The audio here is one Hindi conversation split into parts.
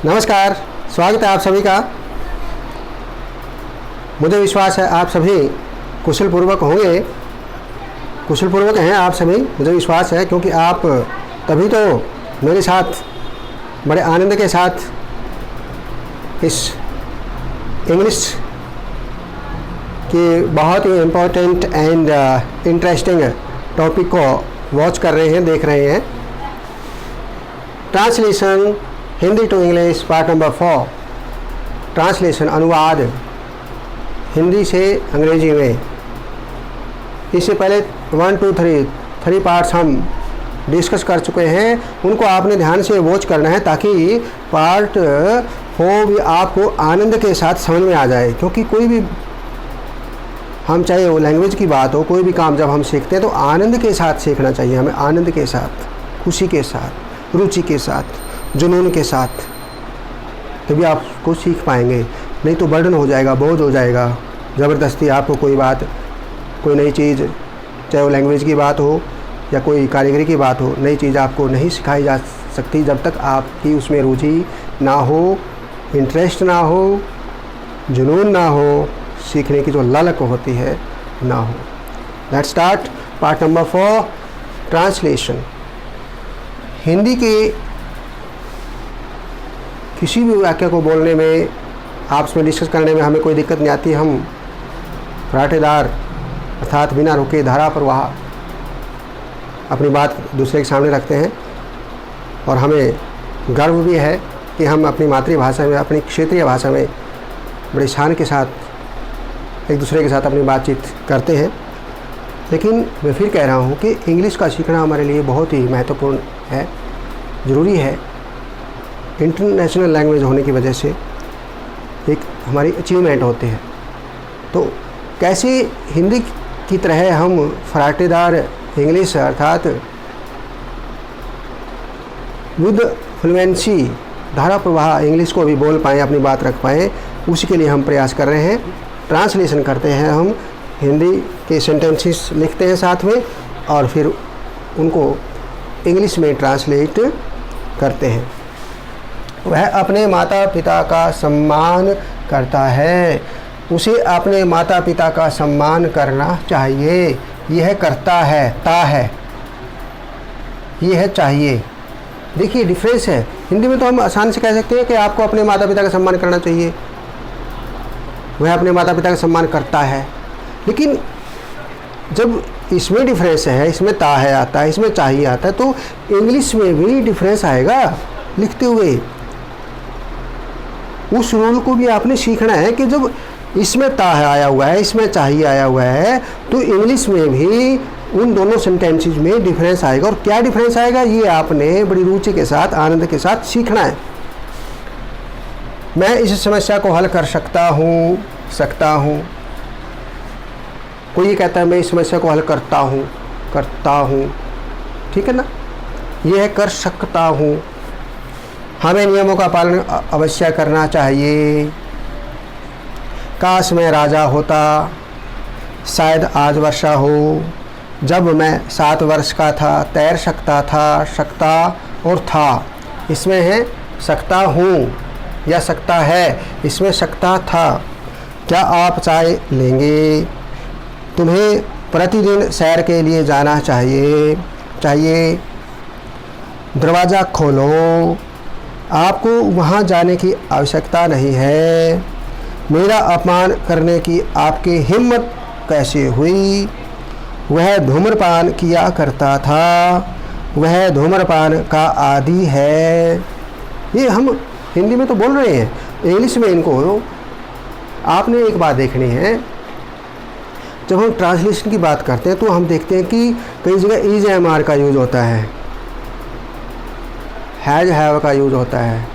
नमस्कार, स्वागत है आप सभी का। मुझे विश्वास है आप सभी कुशलपूर्वक होंगे, कुशलपूर्वक हैं आप सभी, मुझे विश्वास है, क्योंकि आप तभी तो मेरे साथ बड़े आनंद के साथ इस इंग्लिश की बहुत ही इम्पोर्टेंट एंड इंटरेस्टिंग टॉपिक को वॉच कर रहे हैं, देख रहे हैं। Translation Hindi to English part number 4। Translation अनुवाद हिंदी से अंग्रेजी में। इससे पहले 1 2 3 पार्ट्स हम डिस्कस कर चुके हैं, उनको आपने ध्यान से वॉच करना है ताकि पार्ट 4 भी आपको आनंद के साथ समझ में आ जाए। क्योंकि कोई भी हम, चाहे वो लैंग्वेज की बात हो, कोई भी काम जब हम सीखते हैं तो आनंद के साथ सीखना चाहिए हमें, आनंद के साथ, खुशी के साथ, रुचि के साथ, जुनून के साथ, तभी आप कुछ सीख पाएंगे। नहीं तो बर्डन हो जाएगा, बोझ हो जाएगा। ज़बरदस्ती आपको कोई बात, कोई नई चीज़, चाहे वो लैंग्वेज की बात हो या कोई कारीगरी की बात हो, नई चीज़ आपको नहीं सिखाई जा सकती जब तक आपकी उसमें रुचि ना हो, इंटरेस्ट ना हो, जुनून ना हो, सीखने की जो ललक होती है ना हो। Let's start part number 4, translation. Hindi के किसी भी वाक्य को बोलने में, आपस में डिस्कस करने में हमें कोई दिक्कत नहीं आती। हम फराटेदार अर्थात बिना रुके धारा प्रवाह अपनी बात दूसरे के सामने रखते हैं, और हमें गर्व भी है कि हम अपनी मातृभाषा में, अपनी क्षेत्रीय भाषा में बड़े शान के साथ एक दूसरे के साथ अपनी बातचीत करते हैं। लेकिन मैं फिर कह रहा हूँ कि इंग्लिश का सीखना हमारे लिए बहुत ही महत्वपूर्ण है, ज़रूरी है। इंटरनेशनल लैंग्वेज होने की वजह से एक हमारी अचीवमेंट होते हैं। तो कैसे हिंदी की तरह हम फराटेदार इंग्लिश अर्थात विद फ्लुएंसी, धारा प्रवाह इंग्लिश को भी बोल पाएँ, अपनी बात रख पाएँ, उसी के लिए हम प्रयास कर रहे हैं। ट्रांसलेशन करते हैं हम, हिंदी के सेंटेंसेस लिखते हैं साथ में और फिर उनको इंग्लिश में ट्रांसलेट करते हैं। वह अपने माता पिता का सम्मान करता है, उसे अपने माता पिता का सम्मान करना चाहिए। यह करता है, ता है, यह है चाहिए। देखिए डिफरेंस है। हिंदी में तो हम आसान से कह सकते हैं कि आपको अपने माता पिता का सम्मान करना चाहिए, वह अपने माता पिता का सम्मान करता है। लेकिन जब इसमें डिफरेंस है, इसमें ता है आता है, इसमें चाहिए आता है, तो इंग्लिश में भी डिफरेंस आएगा लिखते हुए। उस रूल को भी आपने सीखना है कि जब इसमें ता है आया हुआ है, इसमें चाहिए आया हुआ है, तो इंग्लिश में भी उन दोनों सेंटेंसेस में डिफरेंस आएगा। और क्या डिफरेंस आएगा, ये आपने बड़ी रुचि के साथ, आनंद के साथ सीखना है। मैं इस समस्या को हल कर सकता हूँ। कोई ये कहता है मैं इस समस्या को हल करता हूँ, ठीक है ना। यह है कर सकता हूँ। हमें नियमों का पालन अवश्य करना चाहिए। काश मैं राजा होता, शायद आज वर्षा हो। जब मैं 7 वर्ष का था, तैर सकता था, सकता और था। इसमें है सकता हूँ या सकता है, इसमें सकता था। क्या आप चाय लेंगे? तुम्हें प्रतिदिन सैर के लिए जाना चाहिए। दरवाज़ा खोलो, आपको वहाँ जाने की आवश्यकता नहीं है। मेरा अपमान करने की आपकी हिम्मत कैसे हुई? वह धूम्रपान किया करता था, वह धूम्रपान का आदी है। ये हम हिंदी में तो बोल रहे हैं, इंग्लिश में इनको आपने एक बात देखनी है। जब हम ट्रांसलेशन की बात करते हैं तो हम देखते हैं कि कई जगह इज एम आर का यूज़ होता है, हैज हैव का यूज़ होता है,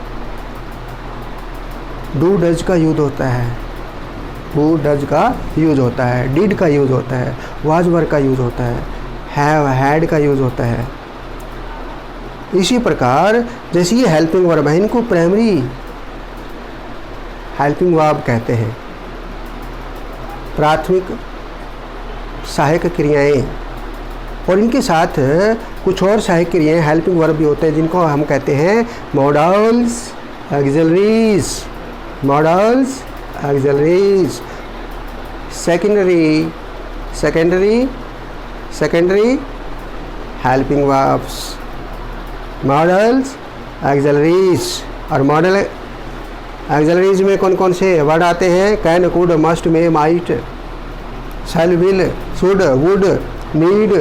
डू डज का यूज़ होता है, हु डज का यूज़ होता है, डिड का यूज़ होता है, वाज वर का यूज़ होता है, हैव हैड का यूज़ होता है। इसी प्रकार जैसे ये हेल्पिंग वर्ब है, इनको प्राइमरी हेल्पिंग वर्ब कहते हैं, प्राथमिक सहायक क्रियाएं। और इनके साथ कुछ और सहायक क्रियाएं हेल्पिंग वर्ब भी होते हैं जिनको हम कहते हैं modals auxiliaries, modals, auxiliaries, secondary helping verbs, modals, auxiliaries। और मॉडल auxiliaries में कौन कौन से वर्ड आते हैं? Can, could, must, may, might, shall, will, should, would, need,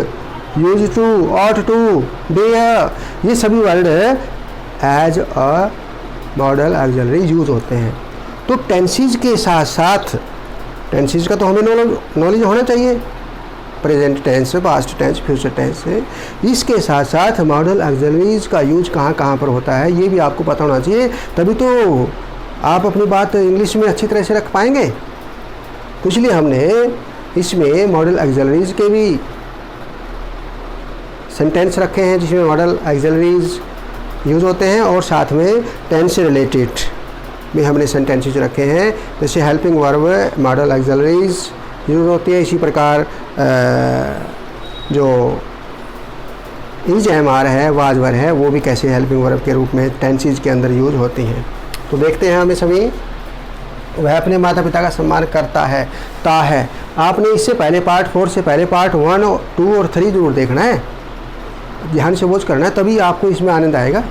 use to, ought to, dare, ये सभी word as a modal auxiliary use होते हैं। तो टेंसेज के साथ साथ, टेंसेज का तो हमें नॉलेज होना चाहिए, present tense, past tense, future tense है। इसके साथ साथ मॉडल ऑक्सिलरीज का यूज कहाँ कहाँ पर होता है ये भी आपको पता होना चाहिए, तभी तो आप अपनी बात इंग्लिश में अच्छी तरह से रख पाएंगे। तो इसलिए हमने इसमें मॉडल ऑक्सिलरीज के भी सेंटेंस रखे हैं जिसमें मॉडल ऑक्सिलरीज यूज़ होते हैं, और साथ में टेंस से रिलेटेड भी हमने सेंटेंसेस रखे हैं। जैसे helping verb model auxiliaries use होती है। इसी प्रकार जो इज एम आर है, वाज वर है, वो भी कैसे हेल्पिंग वर्ब के रूप में टेंसेस के अंदर यूज होती हैं। तो देखते हैं हमें सभी। वह अपने माता पिता का सम्मान करता है, ता है। आपने इससे पहले पार्ट 4 से पहले पार्ट 1, 2 और 3 जरूर देखना है, ध्यान से वॉच करना है, तभी आपको इसमें आनंद आएगा,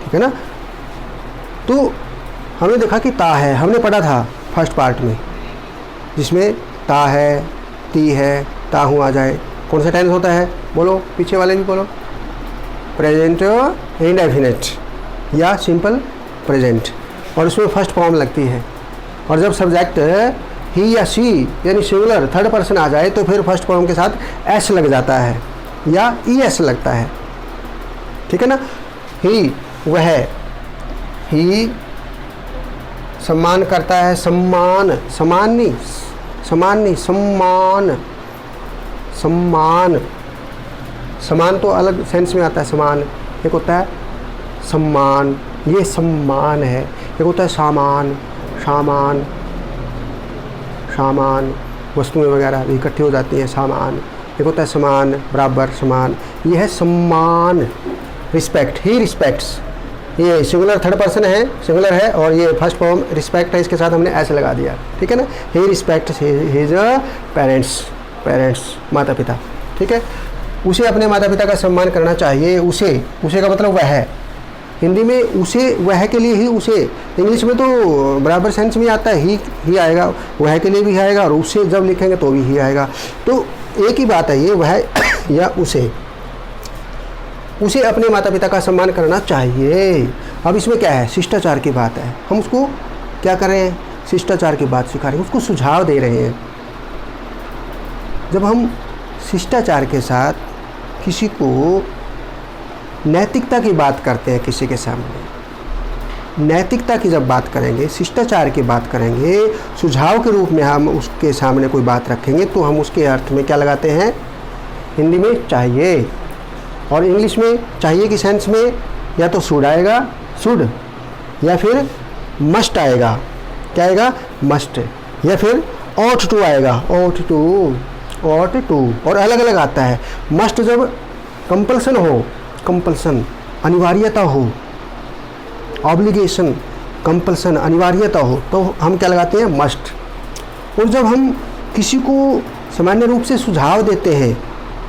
ठीक है ना। तो हमने देखा कि ता है, हमने पढ़ा था फर्स्ट पार्ट में, जिसमें ता है, ती है, ता हूँ आ जाए। कौन सा टेंस होता है? बोलो, पीछे वाले भी बोलो। प्रेजेंट इंडेफिनिट या सिंपल प्रेजेंट, और उसमें फर्स्ट फॉर्म लगती है। और जब सब्जेक्ट ही या सी यानी सिंगुलर थर्ड पर्सन आ जाए तो फिर फर्स्ट फॉर्म के साथ एस लग जाता है या ई एस लगता है, ठीक है ना। ही, वह, ही सम्मान करता है, सम्मान, सम्मान नहीं, सम्मान, सम्मान, सम्मान तो अलग सेंस में आता है। सम्मान एक होता है सम्मान, ये सम्मान है। एक होता है सामान, सामान, सामान, वस्तुएं वगैरह इकट्ठी हो जाती हैं, सामान। एक होता है समान, बराबर, समान, ये है सम्मान। रिस्पेक्ट, ही रिस्पेक्ट्स, ये सिंगुलर थर्ड पर्सन है, सिंगुलर है, और ये फर्स्ट फॉर्म रिस्पेक्ट है, इसके साथ हमने ऐसे लगा दिया, ठीक है ना। He respects his parents, parents माता पिता, ठीक है। उसे अपने माता पिता का सम्मान करना चाहिए। उसे, उसे का मतलब वह है। हिंदी में उसे, वह के लिए ही उसे, इंग्लिश में तो बराबर सेंस में आता है, ही आएगा, वह के लिए भी आएगा, और उसे जब लिखेंगे तो भी ही आएगा। तो एक ही बात है ये, वह या उसे, उसे अपने माता पिता का सम्मान करना चाहिए। अब इसमें क्या है? शिष्टाचार की बात है, हम उसको क्या कर रहे हैं? शिष्टाचार की बात सिखा रहे हैं, उसको सुझाव दे रहे हैं। जब हम शिष्टाचार के साथ किसी को नैतिकता की बात करते हैं, किसी के सामने नैतिकता की जब बात करेंगे, शिष्टाचार की बात करेंगे, सुझाव के रूप में हम उसके सामने कोई बात रखेंगे, तो हम उसके अर्थ में क्या लगाते हैं? हिंदी में चाहिए, और इंग्लिश में चाहिए की सेंस में या तो शुड आएगा, शुड, या फिर मस्ट आएगा। क्या आएगा? मस्ट, या फिर ought to आएगा, ought to, और अलग अलग आता है। मस्ट जब कंपल्सन हो, कंपल्सन अनिवार्यता हो, ऑब्लिगेशन कंपल्सन अनिवार्यता हो, तो हम क्या लगाते हैं? मस्ट। और जब हम किसी को सामान्य रूप से सुझाव देते हैं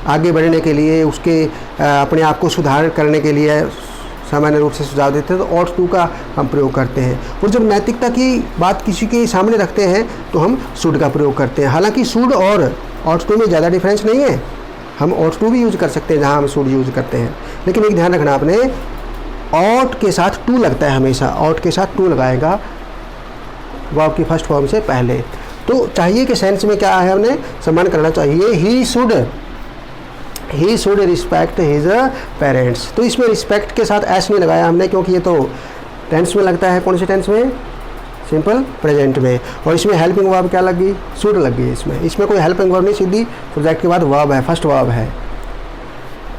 आगे बढ़ने के लिए, उसके अपने आप को सुधार करने के लिए सामान्य रूप से सुझाव देते हैं, तो ought to का हम प्रयोग करते हैं। और जब नैतिकता की बात किसी के सामने रखते हैं तो हम should का प्रयोग करते हैं। हालांकि should और ought to में ज़्यादा डिफरेंस नहीं है, हम ought to भी यूज़ कर सकते हैं जहाँ हम should यूज़ करते हैं। लेकिन एक ध्यान रखना आपने, ought के साथ to लगता है हमेशा, ought के साथ to लगाएगा वर्ब की फर्स्ट फॉर्म से पहले। तो चाहिए के सेंस में क्या है? हमने सम्मान करना चाहिए। He should respect his parents. तो इसमें रिस्पेक्ट के साथ एस नहीं लगाया हमने, क्योंकि ये तो टेंस में लगता है। कौन से टेंस में? सिंपल प्रेजेंट में। और इसमें हेल्पिंग वर्ब क्या लगी? शुड लग गई। इसमें कोई हेल्पिंग वर्ब नहीं, सीधी सब्जेक्ट के बाद वर्ब है, फर्स्ट वर्ब है,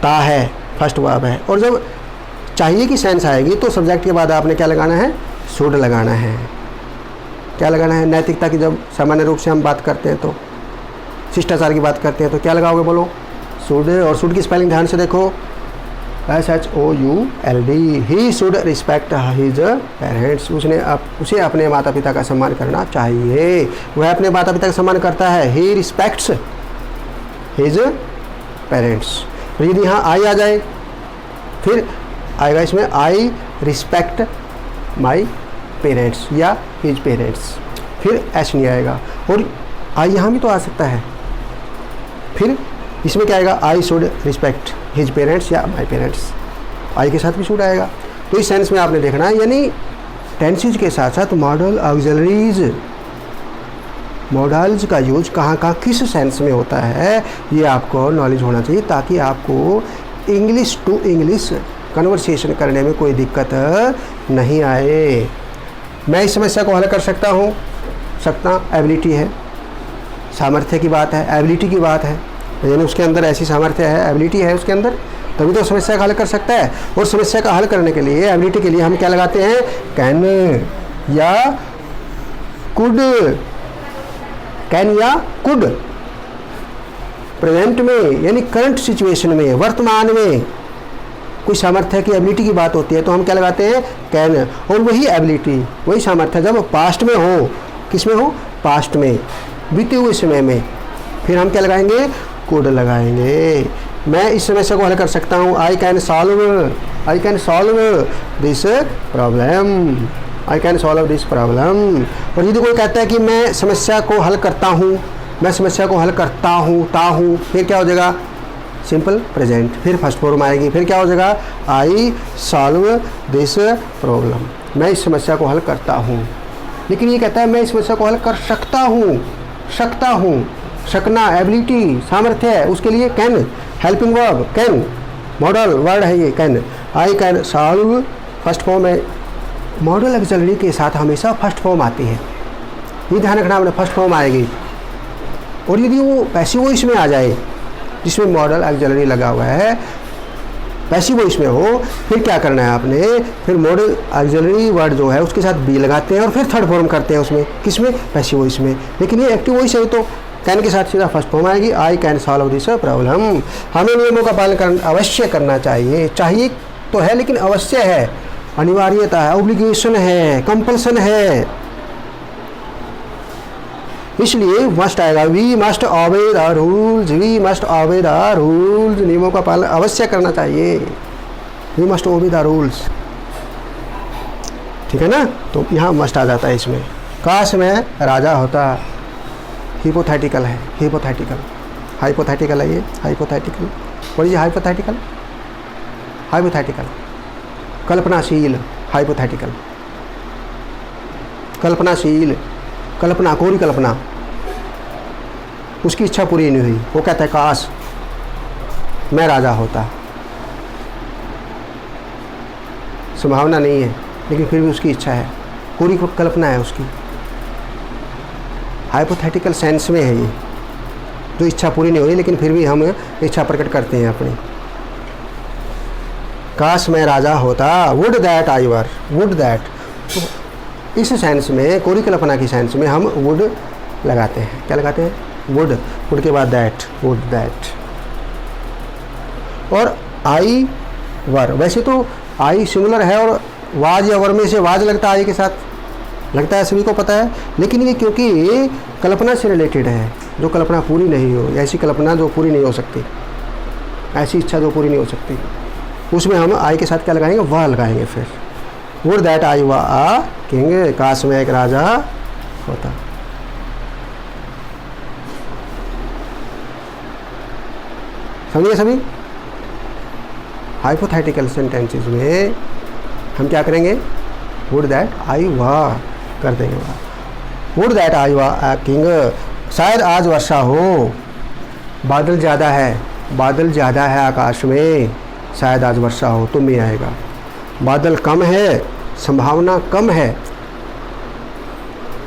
ता है, फर्स्ट वर्ब है। और जब चाहिए की सेंस आएगी तो सब्जेक्ट के बाद आपने क्या लगाना है? शुड लगाना है। क्या लगाना है? नैतिकता की जब सामान्य रूप से हम बात करते हैं, तो शिष्टाचार की बात करते हैं, तो क्या लगाओगे? बोलो, शुड। और शुड की स्पेलिंग ध्यान से देखो, SHOULD, he should respect his parents, उसे अपने माता पिता का सम्मान करना चाहिए। वह अपने माता पिता का सम्मान करता है, ही रिस्पेक्ट्स हिज पेरेंट्स। यदि यहाँ आई आ जाए फिर आएगा इसमें आई रिस्पेक्ट माई पेरेंट्स या हिज पेरेंट्स, फिर एच नहीं आएगा। और आई यहाँ भी तो आ सकता है, फिर इसमें क्या आएगा, I should respect his parents या माई पेरेंट्स, आई के साथ भी शुड आएगा। तो इस सेंस में आपने देखना है, यानी टेंसेज के साथ साथ मॉडल ऑक्सिलरीज, मॉडल्स का यूज कहाँ कहाँ किस सेंस में होता है ये आपको नॉलेज होना चाहिए, ताकि आपको इंग्लिश टू इंग्लिश कन्वर्सेशन करने में कोई दिक्कत नहीं आए। मैं इस समस्या को हल कर सकता हूँ, सकता एबिलिटी है, सामर्थ्य की बात है, एबिलिटी की बात है, यानी उसके अंदर ऐसी सामर्थ्य है, एबिलिटी है उसके अंदर, तभी तो समस्या का हल कर सकता है। और समस्या का हल करने के लिए, एबिलिटी के लिए हम क्या लगाते हैं, कैन या कुड, कैन या कुड। प्रेजेंट में यानी करंट सिचुएशन में, वर्तमान में कोई सामर्थ्य की, एबिलिटी की बात होती है तो हम क्या लगाते हैं, कैन। और वही एबिलिटी, वही सामर्थ्य जब पास्ट में हो, किस में हो, पास्ट में, बीते हुए समय में, फिर हम क्या लगाएंगे, कुड लगाएंगे। मैं इस समस्या को हल कर सकता हूँ, I can solve this problem, I can solve this problem. और यदि कोई कहता है कि मैं समस्या को हल करता हूँ, मैं समस्या को हल करता हूँ, फिर क्या हो जाएगा, सिंपल प्रेजेंट, फिर फर्स्ट फॉर्म आएगी, फिर क्या हो जाएगा, आई सॉल्व दिस प्रॉब्लम, मैं इस समस्या को हल करता हूँ। लेकिन ये कहता है मैं इस समस्या को हल कर सकता हूँ, सकना एबिलिटी, सामर्थ्य है, उसके लिए can, helping verb can, model word है ये can, I can solve, first form है। मॉडल ऑक्सिलरी के साथ हमेशा फर्स्ट फॉर्म आती है, ये ध्यान रखना आपने, फर्स्ट फॉर्म आएगी। और यदि वो पैसिव वॉइस में आ जाए जिसमें मॉडल ऑक्सिलरी लगा हुआ है, पैसिव वॉइस में हो, फिर क्या करना है आपने, फिर मॉडल ऑक्सिलरी वर्ड जो है उसके साथ बी लगाते हैं और फिर थर्ड फॉर्म करते हैं उसमें, किसमें, पैसिव वॉइस में। लेकिन ये एक्टिव वॉइस है तो कैन के साथ सीधा फर्स्ट फॉर्म आएगी, I can solve this problem. हमें नियमों का पालन अवश्य करना चाहिए, चाहिए तो है लेकिन अवश्य है, अनिवार्यता है, ऑब्लिगेशन है, कंपल्सन है, इसलिए मस्ट आएगा, we must obey the rules, we must obey the rules, नियमों का पालन अवश्य करना चाहिए, we must obey the rules, ठीक है ना। तो यहाँ मस्ट आ जाता है इसमें। काश मैं राजा होता, हिपोथेटिकल है, हिपोथेटिकल, हाइपोथेटिकल है ये, hypothetical, what is hypothetical, hypothetical, कल्पनाशील, हाइपोथेटिकल, कल्पनाशील, कल्पना, कोरी कल्पना, उसकी इच्छा पूरी नहीं हुई, वो कहता है काश मैं राजा होता, संभावना नहीं है लेकिन फिर भी उसकी इच्छा है, कोरी कल्पना है उसकी, हाइपोथेटिकल सेंस में है ये, जो इच्छा पूरी नहीं हुई लेकिन फिर भी हम इच्छा प्रकट करते हैं अपनी। काश मैं राजा होता, would that I were, would that, तो इस सेंस में, कोरी कल्पना की सेंस में हम वुड लगाते हैं, क्या लगाते हैं, वुड, वुड के बाद दैट, वुड दैट। और आई वर, वैसे तो आई सिंगुलर है और वाज या वर में से वाज लगता है आई के साथ, लगता है, सभी को पता है, लेकिन ये क्योंकि कल्पना से रिलेटेड है, जो कल्पना पूरी नहीं हो, ऐसी कल्पना जो पूरी नहीं हो सकती, ऐसी इच्छा जो पूरी नहीं हो सकती, उसमें हम आई के साथ क्या लगाएंगे, वह लगाएंगे। फिर would that I were a king, काश में एक राजा होता। समझिए सभी, हाइपोथेटिकल सेंटेंसेस में हम क्या करेंगे, वुड दैट आई वर कर देंगे, would that I were a king, शायद आज वर्षा हो, बादल ज़्यादा है, बादल ज़्यादा है आकाश में, शायद आज वर्षा हो, तो में आएगा। बादल कम है, संभावना कम है,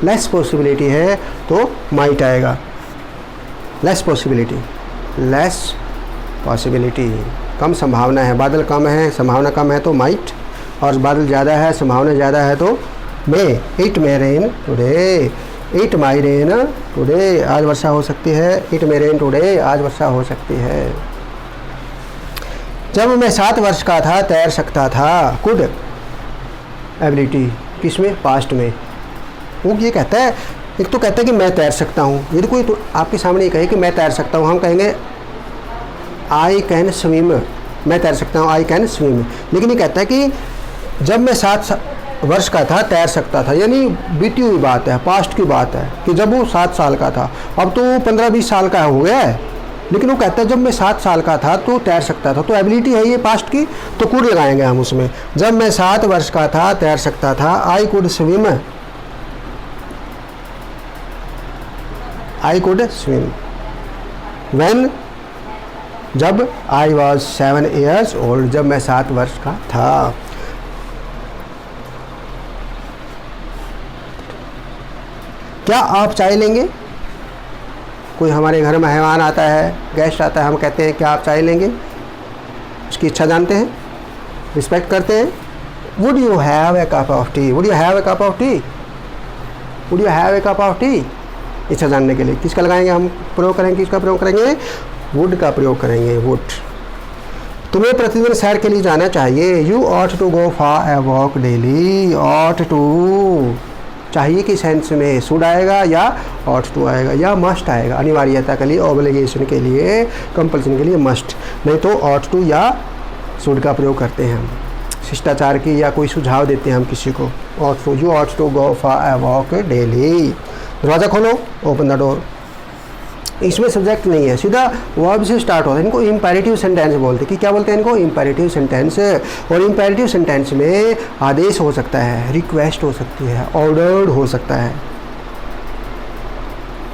लेस पॉसिबिलिटी है तो माइट आएगा, लेस पॉसिबिलिटी, लेस पॉसिबिलिटी, कम संभावना है, बादल कम है, संभावना कम है तो माइट, और बादल ज़्यादा है, संभावना ज़्यादा है तो may, it may rain today, it my rain today, आज वर्षा हो सकती है, इट मे रेन टुडे, आज वर्षा हो सकती है। जब मैं 7 वर्ष का था तैर सकता था, कुड एबिलिटी किसमें, पास्ट में। वो ये कहता है, एक तो कहता है कि मैं तैर सकता हूँ, यदि कोई तो आपके सामने ये कहे कि मैं तैर सकता हूँ, हम कहेंगे आई कैन स्विम, मैं तैर सकता हूँ, आई कैन स्विम। लेकिन ये कहता है कि जब मैं 7 वर्ष का था तैर सकता था, यानी बीती हुई बात है, पास्ट की बात है कि जब वो 7 साल का था। अब तो 15-20 साल का हो गया है, लेकिन वो कहता है जब मैं 7 साल का था तो तैर सकता था। तो एबिलिटी है ये पास्ट की, तो कुड लगाएंगे हम उसमें। जब मैं 7 वर्ष का था तैर सकता था, I could swim, I could swim. When, जब आई वॉज 7 years old, जब मैं 7 वर्ष का था। क्या आप चाय लेंगे? कोई हमारे घर मेहमान आता है, गेस्ट आता है, हम कहते हैं क्या आप चाय लेंगे? उसकी इच्छा जानते हैं, रिस्पेक्ट करते हैं। Would you have a cup of T? Would you have a cup of T? Would you have a cup of T? इच्छा जानने के लिए किसका लगाएंगे हम, प्रयोग करेंगे, किसका प्रयोग करेंगे? वुड का प्रयोग करेंगे, वुड। तुम्हें प्रतिदिन सैर के लिए जाना चाहिए। You ought to go for a walk daily. Ought to चाहिए की सेंस में शुड आएगा या ऑट टू आएगा या मस्ट आएगा, अनिवार्यता के लिए, ऑब्लिगेशन के लिए, कंपल्सन के लिए मस्ट, नहीं तो ऑट टू या शुड का प्रयोग करते हैं हम। शिष्टाचार की या कोई सुझाव देते हैं हम किसी को, ought to, you ought to go for a walk daily. दरवाज़ा खोलो, ओपन द डोर। इसमें सब्जेक्ट नहीं है, सीधा वर्ब से स्टार्ट होता है। इनको इम्पेरेटिव सेंटेंस बोलते हैं। कि क्या बोलते हैं इनको? Imperative sentence. और इम्पेरेटिव सेंटेंस में आदेश हो सकता है, रिक्वेस्ट हो सकती है, ऑर्डर्ड हो सकता है,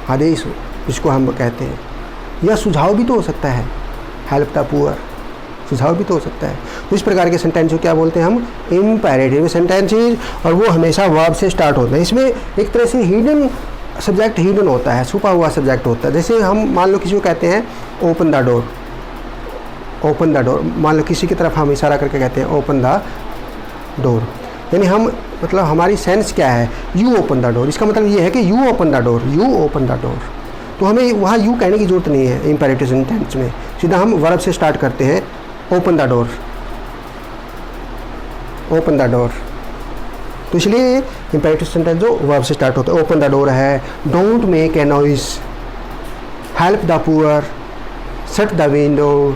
आदेश इसको हम कहते हैं, या सुझाव भी तो हो सकता है, हेल्प द पुअर, सुझाव भी तो हो सकता है। तो इस प्रकार के सेंटेंस को क्या बोलते हैं हम? Imperative sentences. और वो हमेशा वर्ब से स्टार्ट होते हैं। इसमें एक तरह से हिडन सब्जेक्ट, हिडन होता है, छुपा हुआ सब्जेक्ट होता है। जैसे हम मान लो किसी को कहते हैं open the door, open the door, मान लो किसी की तरफ हम इशारा करके कहते हैं ओपन द डोर, यानी हम मतलब हमारी सेंस क्या है? You open the door. इसका मतलब ये है कि you open the door, you open the door. तो हमें वहाँ यू कहने की जरूरत नहीं है इम्पेरेटिव सेंटेंस में, सीधा हम वर्ब से स्टार्ट करते हैं, open the door, open the door. तो इसलिए इम्पेरेटिव सेंटेंस जो वर्ब से स्टार्ट होता है, ओपन द डोर है, don't make a noise, help the poor, shut the window,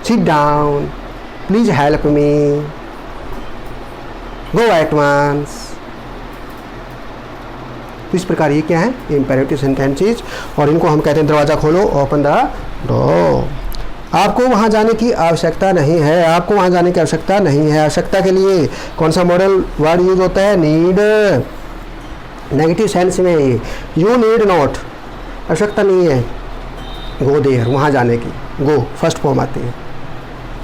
sit down, please help me, go at once. तो इस प्रकार ये क्या है? Imperative sentences. और इनको हम कहते हैं दरवाज़ा खोलो, ओपन द डोर। आपको वहाँ जाने की आवश्यकता नहीं है, आपको वहाँ जाने की आवश्यकता नहीं है। आवश्यकता के लिए कौन सा मॉडल वर्ड यूज होता है? नीड। नेगेटिव सेंस में यू नीड नॉट, आवश्यकता नहीं है गो देयर, वहाँ जाने की, गो फर्स्ट फॉर्म आती है।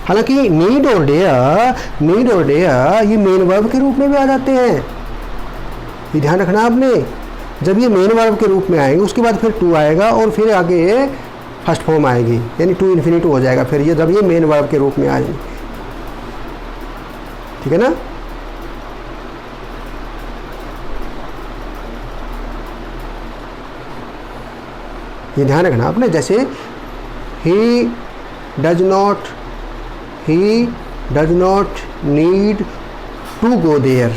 हालांकि नीड और डेयर, नीड और डेयर ये मेन वर्ब के रूप में भी आ जाते हैं, ये ध्यान रखना आपने। जब ये मेन वर्ब के रूप में आएंगे उसके बाद फिर टू आएगा और फिर आगे फर्स्ट फॉर्म आएगी, यानी टू इन्फिनिटी हो जाएगा फिर ये, जब ये मेन वर्ब के रूप में आएंगे, ठीक है ना। ये ध्यान रखना आपने। जैसे he does not need to go there,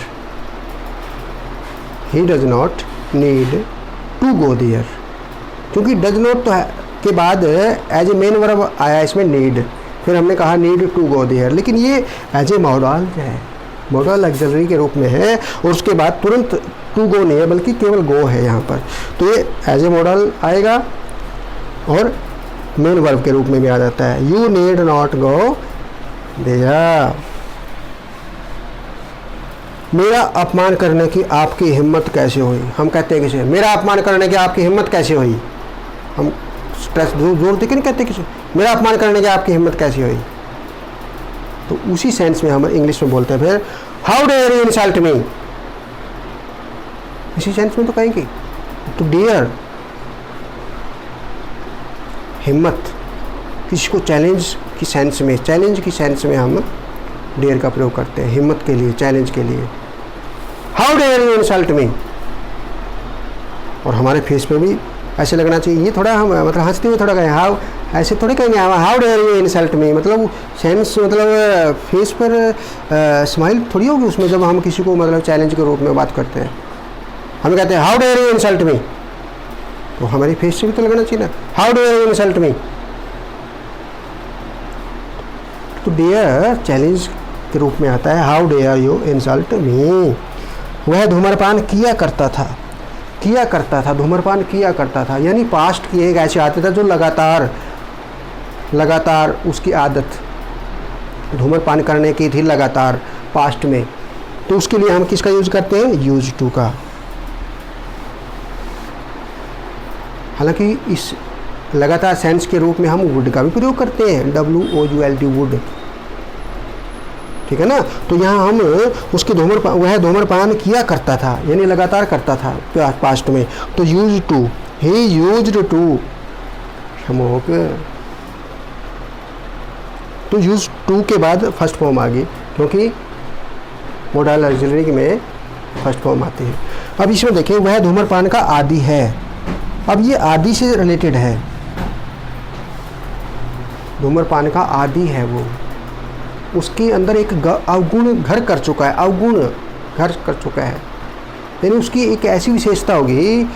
he does not need to go there, क्योंकि डज नॉट तो है के बाद एज ए मेन वर्ब आया इसमें नीड, फिर हमने कहा नीड टू गो देयर, लेकिन ये एज ए मॉडल है, मॉडल ऑक्सिलरी के रूप में है, और उसके बाद तुरंत टू गो नहीं है बल्कि केवल गो है यहाँ पर। तो ये एज ए मॉडल आएगा और मेन वर्ब के रूप में भी आ जाता है। You need not go there. मेरा अपमान करने की आपकी हिम्मत कैसे हुई? हम कहते हैं किसी मेरा अपमान करने की आपकी हिम्मत कैसे हुई, हम स्ट्रेस जोर देकर नहीं कहते किसी मेरा अपमान करने की आपकी हिम्मत कैसी हुई। तो उसी सेंस में हम इंग्लिश में बोलते हैं फिर how dare you insult me, इसी सेंस में तो कहेंगे। तो डेयर हिम्मत, किसी को चैलेंज की सेंस में, चैलेंज की सेंस में हम डेयर का प्रयोग करते हैं, हिम्मत के लिए, चैलेंज के लिए। How dare you insult me, और हमारे फेस पे भी ऐसे लगना चाहिए, ये थोड़ा हम मतलब हंसते हुए थोड़ा कहें हाउ ऐसे थोड़ी कहेंगे हम how dare you insult me, मतलब सेंस मतलब फेस पर स्माइल थोड़ी होगी उसमें जब हम किसी को मतलब चैलेंज के रूप में बात करते हैं। हम कहते हैं how dare you insult me, तो हमारी फेस से भी तो लगना चाहिए ना, how dare you insult me. तो डेयर चैलेंज के रूप में आता है, how dare you insult me. वह धूम्रपान किया करता था, किया करता था, धूम्रपान किया करता था, यानी पास्ट की एक ऐसी आदत है जो लगातार उसकी आदत धूम्रपान करने की थी लगातार पास्ट में, तो उसके लिए हम किसका यूज करते हैं, यूज टू का। हालांकि इस लगातार सेंस के रूप में हम वुड का भी प्रयोग करते हैं, WOULD वुड, ठीक है ना। तो यहाँ हम उसके वह धूम्रपान किया करता था यानी लगातार करता था पास्ट में, तो use to, he used to smoke, तो यूज टू के बाद फर्स्ट फॉर्म आ गई क्योंकि मॉडल ऑक्सिलरी में फर्स्ट फॉर्म आती है। अब इसमें देखें वह धूम्रपान का आदी है, अब ये आदि से रिलेटेड है, धूम्रपान का आदी है वो, उसके अंदर एक अवगुण घर कर चुका है, अवगुण घर कर चुका है, यानी उसकी एक ऐसी विशेषता होगी,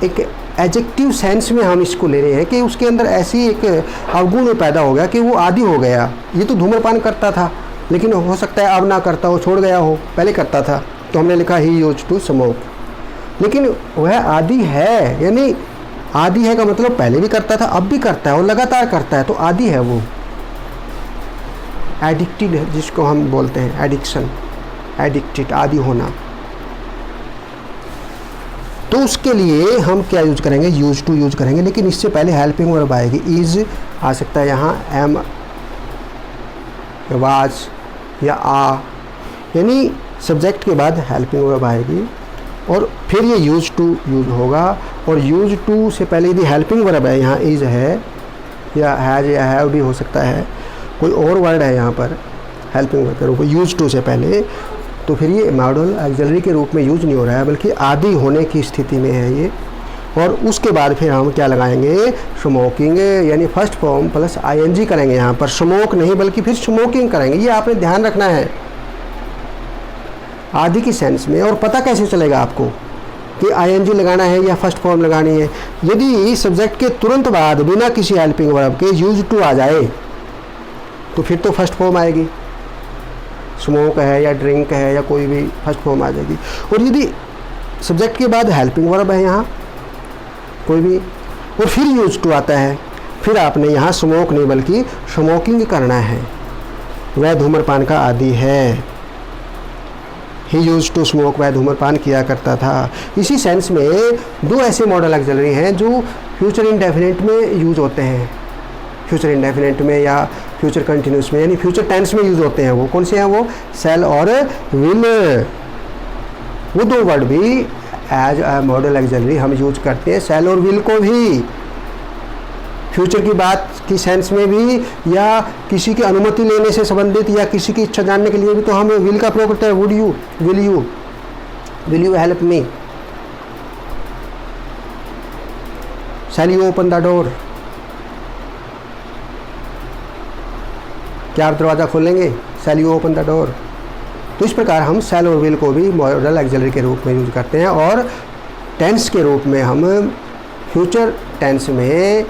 एक एडजेक्टिव सेंस में हम इसको ले रहे हैं कि उसके अंदर ऐसी एक अवगुण पैदा हो गया कि वो आदी हो गया। ये तो धूम्रपान करता था लेकिन हो सकता है अब ना करता हो, छोड़ गया हो, पहले करता था तो हमने लिखा ही यूज टू स्मोक, लेकिन वह आदी है, यानी आदी है का मतलब पहले भी करता था अब भी करता है और लगातार करता है, तो आदी है वो। एडिक्टेड है जिसको हम बोलते हैं, एडिक्शन, एडिक्टेड, आदी होना, तो उसके लिए हम क्या यूज करेंगे, यूज टू यूज करेंगे, लेकिन इससे पहले हेल्पिंग वर्ब आएगी, इज आ सकता है यहाँ, एम या वाज या आ, यानी सब्जेक्ट के बाद हेल्पिंग वर्ब आएगी और फिर ये यूज टू यूज होगा, और यूज टू से पहले यदि हेल्पिंग वर्ब है, यहाँ इज है या हैज या हैव भी हो सकता है, कोई और वर्ड है यहाँ पर हेल्पिंग वर्ब के रूप में यूज टू से पहले, तो फिर ये मॉडल ऑक्सिलरी के रूप में यूज नहीं हो रहा है बल्कि आदि होने की स्थिति में है ये। और उसके बाद फिर हम क्या लगाएंगे, स्मोकिंग, यानी फर्स्ट फॉर्म प्लस ING करेंगे यहाँ पर, स्मोक नहीं बल्कि फिर स्मोकिंग करेंगे, ये आपने ध्यान रखना है आदि की सेंस में। और पता कैसे चलेगा आपको कि ING लगाना है या फर्स्ट फॉर्म लगानी है, यदि सब्जेक्ट के तुरंत बाद बिना किसी हेल्पिंग वर्ब के यूज टू आ जाए तो फिर तो फर्स्ट फॉर्म आएगी, स्मोक है या ड्रिंक है या कोई भी फर्स्ट फॉर्म आ जाएगी। और यदि सब्जेक्ट के बाद हेल्पिंग वर्ब है यहाँ कोई भी और फिर यूज टू आता है, फिर आपने यहाँ स्मोक नहीं बल्कि स्मोकिंग करना है, वह धूम्रपान का आदी है, ही यूज टू स्मोक, वह धूम्रपान किया करता था। इसी सेंस में दो ऐसे मॉडल ऑक्सिलरी हैं जो फ्यूचर इंडेफिनिट में यूज होते हैं, फ्यूचर इंडेफिनिट में या फ्यूचर कंटिन्यूस में, यानी फ्यूचर टेंस में यूज होते हैं। वो कौन से हैं, वो शैल और विल, वो दो वर्ड भी एज अ मॉडल ऑक्सिलरी हम यूज करते हैं, शैल और विल को भी फ्यूचर की बात की सेंस में भी, या किसी की अनुमति लेने से संबंधित या किसी की इच्छा जानने के लिए भी तो हम विल का प्रयोग करते हैं, would you, will you help me, shall you open the door, क्या आप दरवाज़ा खोलेंगे, shall you open the door. तो इस प्रकार हम शैल और विल को भी मॉडल ऑक्सिलरी के रूप में यूज करते हैं, और टेंस के रूप में हम फ्यूचर टेंस में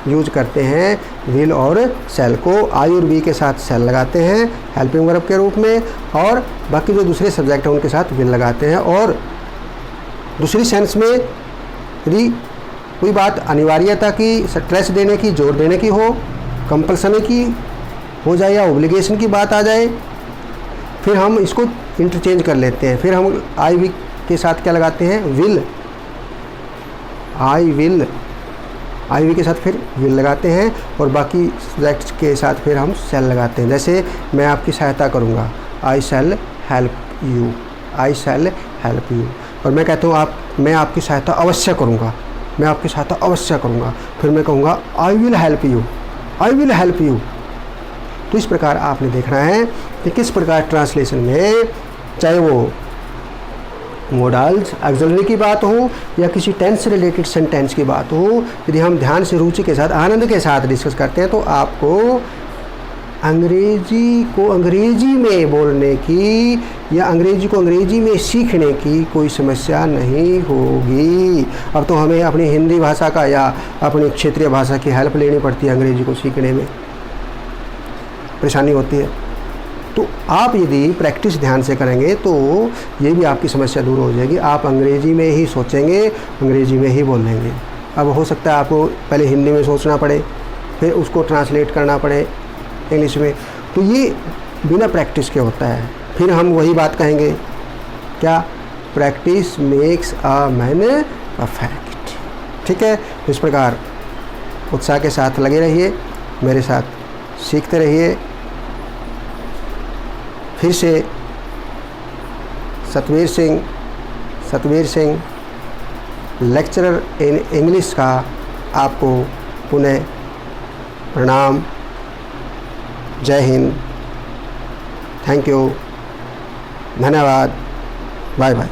यूज करते हैं विल और शैल को, आई और बी के साथ शैल लगाते हैं हेल्पिंग वर्ब के रूप में, और बाकी जो दूसरे सब्जेक्ट हैं उनके साथ विल लगाते हैं। और दूसरी सेंस में यदि कोई बात अनिवार्यता की, स्ट्रेस देने की, जोर देने की हो, कंपल्सनी की हो जाए या ओब्लिगेशन की बात आ जाए, फिर हम इसको इंटरचेंज कर लेते हैं, फिर हम आई वी के साथ क्या लगाते हैं, विल, आई वी के साथ फिर विल लगाते हैं, और बाकी सब्जेक्ट्स के साथ फिर हम शैल लगाते हैं। जैसे मैं आपकी सहायता करूँगा, I shall help you, I shall help you, और मैं कहता हूँ मैं आपकी सहायता अवश्य करूँगा, मैं आपकी सहायता अवश्य करूँगा, फिर मैं कहूँगा I will help you, I will help you. तो इस प्रकार आपने देखना है कि किस प्रकार ट्रांसलेशन में, चाहे वो मोडाल्स ऑक्सिलरी की बात हो या किसी टेंस से रिलेटेड सेंटेंस की बात हो, यदि हम ध्यान से, रुचि के साथ, आनंद के साथ डिस्कस करते हैं तो आपको अंग्रेजी को अंग्रेजी में बोलने की या अंग्रेजी को अंग्रेजी में सीखने की कोई समस्या नहीं होगी। अब तो हमें अपनी हिंदी भाषा का या अपनी क्षेत्रीय भाषा की हेल्प लेनी पड़ती है अंग्रेजी को सीखने में, परेशानी होती है। तो आप यदि प्रैक्टिस ध्यान से करेंगे तो ये भी आपकी समस्या दूर हो जाएगी। आप अंग्रेजी में ही सोचेंगे, अंग्रेजी में ही बोलेंगे। अब हो सकता है आपको पहले हिंदी में सोचना पड़े, फिर उसको ट्रांसलेट करना पड़े इंग्लिश में, तो ये बिना प्रैक्टिस के होता है। फिर हम वही बात कहेंगे, क्या? Practice makes a man perfect. ठीक है, इस प्रकार उत्साह के साथ लगे रहिए, मेरे साथ सीखते रहिए। फिर से Satvir Singh lecturer in English का आपको पुनः प्रणाम। जय हिंद, थैंक यू, धन्यवाद, बाय बाय।